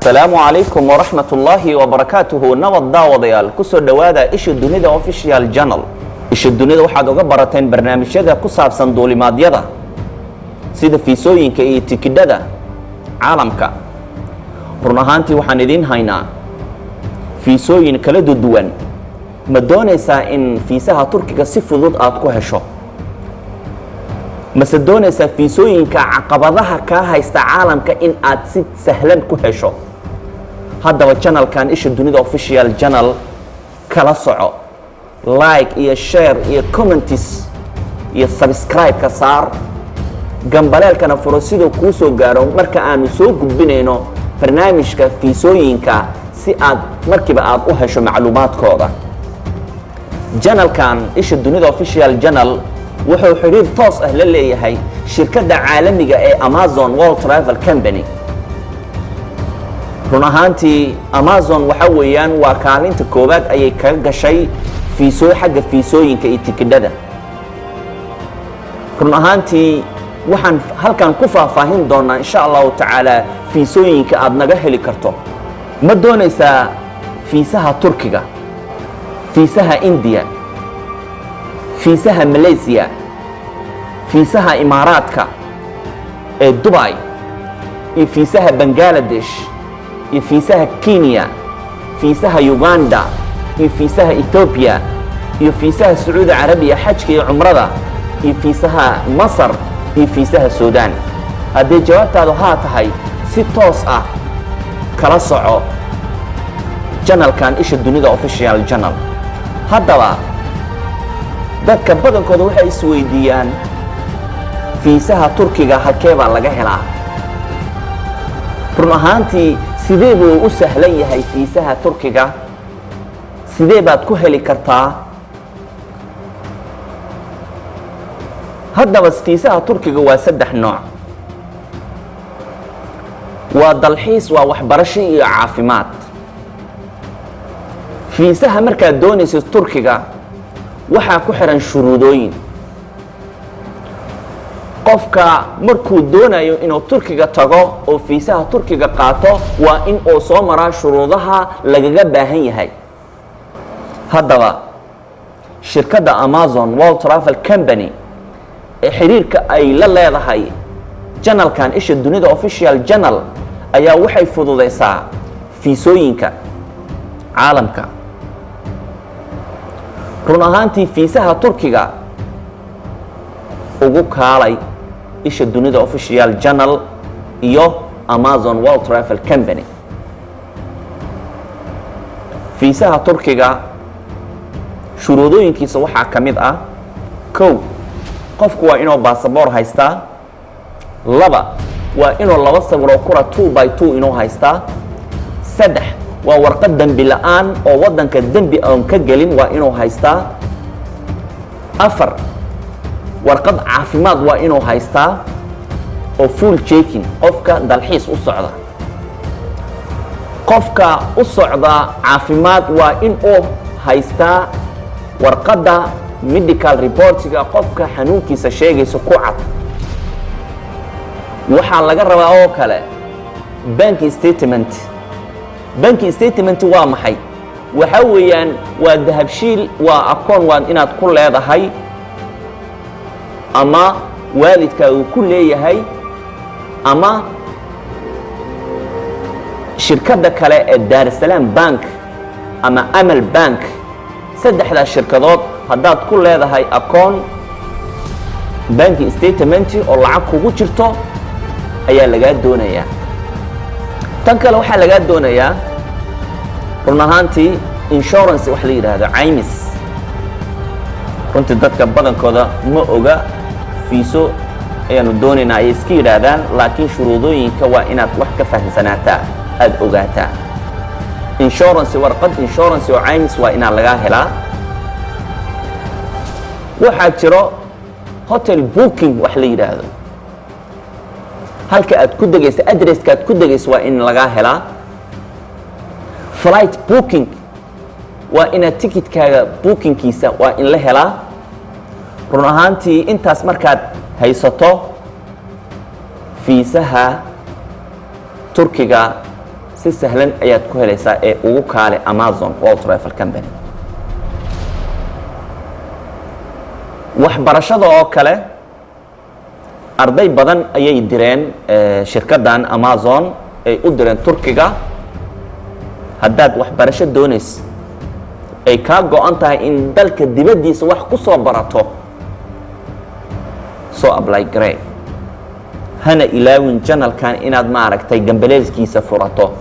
السلام عليكم ورحمة الله وبركاته. نبض داوديال كسر دوادا إيش الدنيا official channel. إيش الدنيا واحد وجبرتين برنامج هذا كسر صندولي مادية سيد في سوين كي تكددا عالمك رنهانتي وحندين هينا في سوين كلد الدوان مدونيسا إن في سها تركي كسف ضد أتكوه شو مسدونيسا في سوين كعقبضها كهيست عالم كإن أتسد سهلا كوه شو هذا القناة كان إيش الدنيا official channel كلا صعو لايك إيه شير إيه كومنتس إيه سبسكرايب كسار جنبالال كان فرصيدو كوسو جارو مركا آنو سوق بينينو برنامج كفيسوين كا سياد مركب آد أوهشو معلومات كودا channel كان إيش الدنيا official channel وحو حريب توس أهل اللي هي شركة عالمية إيه أمازون وورلد ترافل كمباني رنهانتي أمازون وحويان وكالين تكوبات أي كرجشي في سوي حاجة في سوين كإتكددا رنهانتي وحن هل كان كفا فاهم دونا إن شاء الله تعالى في سوين كأبنا جهلي كرتو ما دونيسا في سها تركيا في سها إنديا في سها ماليزيا في سها إماراتك دبي في سها بنغلاديش في سها كينيا في سها يوغندا في سها إثيوبيا في سها السعودية العربية حج عمرها في سها مصر في سها السودان هذه جوابت هذا هاي ستوس كلا صعو channel كان إيش الدنيا official channel هذا dadka badankooda waxay isweydiiyaan fiisaha turkiga halkee baa laga helaa run ahaantii sidee buu u sahlan yahay fiisaha turkiga sidee baad ku heli kartaa haddaba fiisaha turkiga waa saddex nooc waa dalxiis waa waxbarasho iyo caafimaad fiisaha markaad doonayso turkiga waxaa ku xiran shuruudooyin qofka markuu doonayo inuu turkiga tago oo fiisaha turkiga qaato waa in uu soo maraa shuruudaha lagaga baahan yahay haddaba shirkadda Amazon World Travel Company ee xiriirka ay la leedahay channelkan isha dunida official channel ayaa waxay fududeysaa fiisooyinka caalamka run ahaantii fiisaha turkiga ugu kaalay isha dunida official channel iyo Amazon World Travel Company fiisaha turkiga shuruudooyinkiisa waxaa ka mid ah kow qofku waa inuu baasaboor haystaa laba waa inuu laba sawiro kura 2x2 inuu haystaa saddex waa warqad dambi la'aan oo wadanka dambi aan ka gelin waa inuu haystaa afar warqad caafimaad waa inuu haystaa oo full checking qofka dalxiis u socda qofka u socda caafimaad waa inuu haystaa warqadda medical reportiga qofka xanuunkiisa sheegaysa ku cad waxaa laga rabaa oo kale bank statement waa maxay waxa weeyaan waa dahabshiil waa akoon waan inaad ku leedahay ama waalidka uu ku leeyahay ama shirkadda kale ee Dar es Salaam Bank ama Amal Bank saddexda shirkadood haddaad ku leedahay akoon bank statement oo lacag kugu jirto ayaa laga doonayaa tan kale waxaa laga doonayaa run ahaantii insurance wax la yiraahdo caymis runtii dadka badankooda ma oga fiiso ayaanu doonaynaa ay iska yiraahdaan laakiin shuruudooyinka waa inaad wax ka fahamsanaataa aad ogaataa insurance warqad insurance oo caymis waa inaad laga helaa waxaa jiro hotel booking wax la yiraahdo halka aad ku degayso addresska aad ku degayso waa in laga helaa flight booking waa ina ticketkaaga bookingkiisa waa in la helaa run ahaantii intaas markaad haysato fiisaha turkiga si sahlan ayaad ku helaysaa ee ugu kaale Amazon World Travel Company. waxbarashada oo kale arday badan ayay direen shirkaddan Amazon ay u direen Turkiga. haddaad waxbarasho doonayso ay kaa go'an tahay in dalka dibaddiisa wax ku soo barato soo apply garee. hana ilaawin channelkan inaad maaragtay gambaleelkiisa furato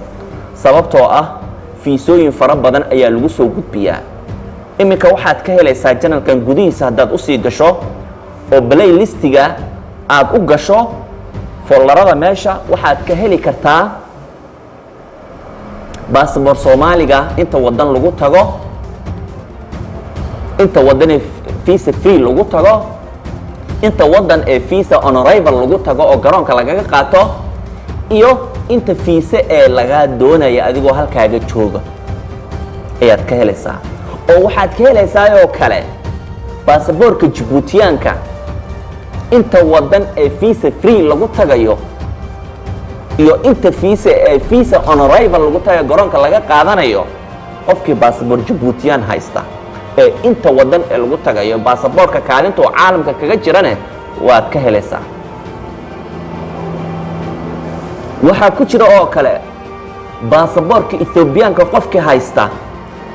sababtoo ah fiisooyin fara badan ayaa lagu soo gudbiyaa. iminka waxaad ka helaysaa channelkan gudihiisa haddaad u sii gasho oo playlistiga aad u gasho follarada meesha waxaad ka heli kartaa baasboor Soomaaliga inta wadan lagu tago, inta wadan ee visa free lagu tago, inta wadan ee visa on arrival lagu tago oo garoonka lagaga qaato, iyo inta visa ee laga doonaya adigoo halkaaga jooga ayaad ka helaysaa. oo waxaad ka helaysaa oo kale baasboorka Djiboutiyaanka inta wadan ee visa free lagu tagayo iyo inta visa on arrival lagu tagayo garoonka laga qaadanayo. qofkii baasboor Djiboutiyaan haysta ee inta wadan ee lagu tagayo baasboorka kaalinta oo caalamka kaga jirane waad ka helaysaa. waxaa ku jira oo kale baasboorka Ethiopiaanka qofkii haysta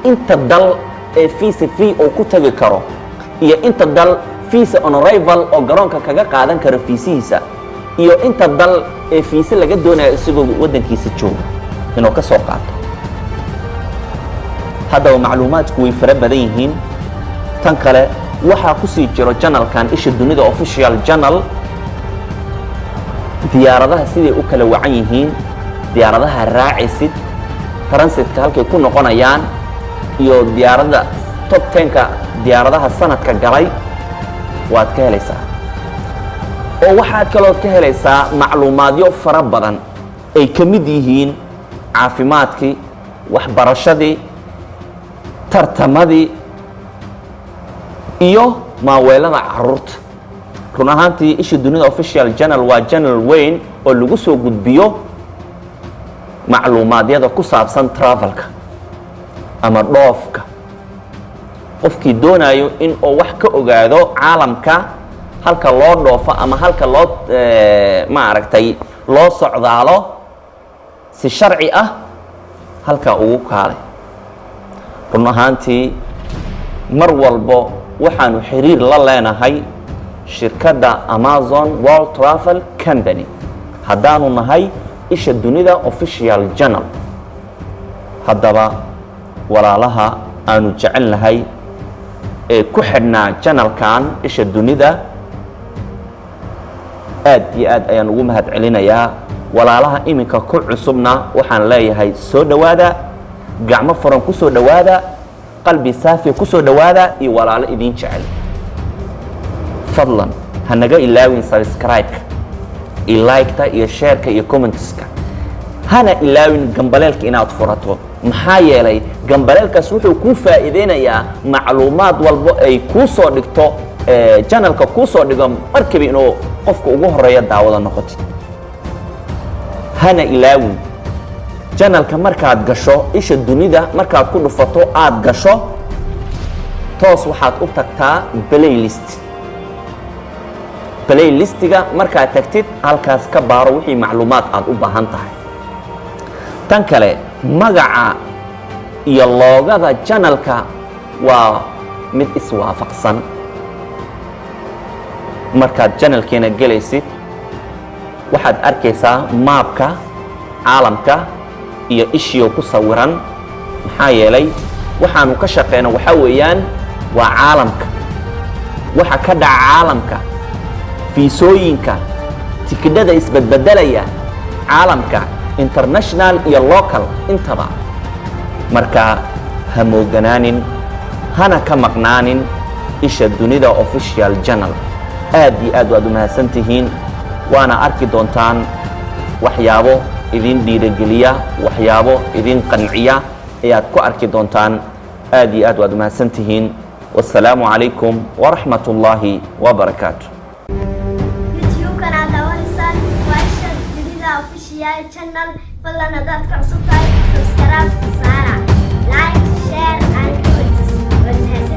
inta dal ee visa free oo ku tagi karo iyo inta dal visa on arrival oo garoonka kaga qaadan karo fiisihiisa iyo inta dal ee visa laga doonayo isagoo wadankiisa jooga inuu ka soo qaato. haddaba macluumaadku way fara badan yihiin. tan kale waxaa ku sii jiro channelkan Isha Dunida official channel diyaaradaha siday u kala wacan yihiin, diyaaradaha raacisid transitka halkay ku noqonayaan, iyo diyaaradda top 10ka diyaaradaha sanadka galay waad ka helaysaa. oo waxaad kaloo ka helaysaa macluumaadyo fara badan ay ka mid yihiin caafimaadkii, waxbarashadii, tartamadii iyo maaweelada caruurta. run ahaantii Isha Dunida official channel waa channel weyn oo lagu soo gudbiyo macluumaadyada ku saabsan travelka ama dhoofka. qofkii doonayo in uu wax ka ogaado caalamka halka loo dhoofo ama halka loo maaragtay loo socdaalo si sharci ah halka ugu kaalay. run ahaantii mar walbo waxaanu xiriir la leenahay shirkadda Amazon World Travel Company haddaanu nahay Isha Dunida official channel. haddaba walaalaha aanu jecelnahay ee ku xidhnaa channelkan Isha Dunida aad iyo aad ayaan ugu mahad celinayaa. walaalaha iminka ku cusubna waxaan leeyahay soo dhawaada, gacmo furan ku soo dhawaada, qalbi saafi ku soo dhawaada, iyo walaalo idin jecel. fadlan ha naga ilaawin subscribe-ka iyo like-ta iyo share-ka iyo comments-ka. hana ilaawin gambaleelka inaad furato maxaa yeelay gambaleelkaas wuxuu kuu faa'iideynayaa macluumaad walbo ay kuu soo dhigto channelka kuu soo dhigo markiiba inuu qofka ugu horeeya daawada noqotid. hana ilaawin channelka markaad gasho Isha Dunida markaad ku dhufato aad gasho toos waxaad u tagtaa playlistiga markaad tagtid halkaas ka baaro wixii macluumaad aad u baahan tahay. tan kale magaca iyo loogada channelka waa mid iswaafaqsan. markaad channelkeena gelaysid waxaad arkaysaa maapka caalamka iyo ishiyo ku sawiran. maxaa yeelay waxaanu ka shaqeyna waxa weeyaan waa caalamka, waxa ka dhaca caalamka, fiisooyinka, tikidhada isbadbedelaya caalamka, international iyo local intaba. marka ha mooganaanin hana ka maqnaanin Isha Dunida official channel. aad iyo aad waad u mahadsantihiin. waana arki doontaan waxyaabo idin dhiirigeliya, waxyaabo idin qanciya ayaad ku arki doontaan. aad iyo aad waad u mahadsantihiin. wassalaamu calaykum waraxmatullaahi wabarakaatu. YouTube-kan aad daawaneysaan waa Isha Dunida official official channel fadlan hadaad ka cusub tahay subscribe saara like share and comment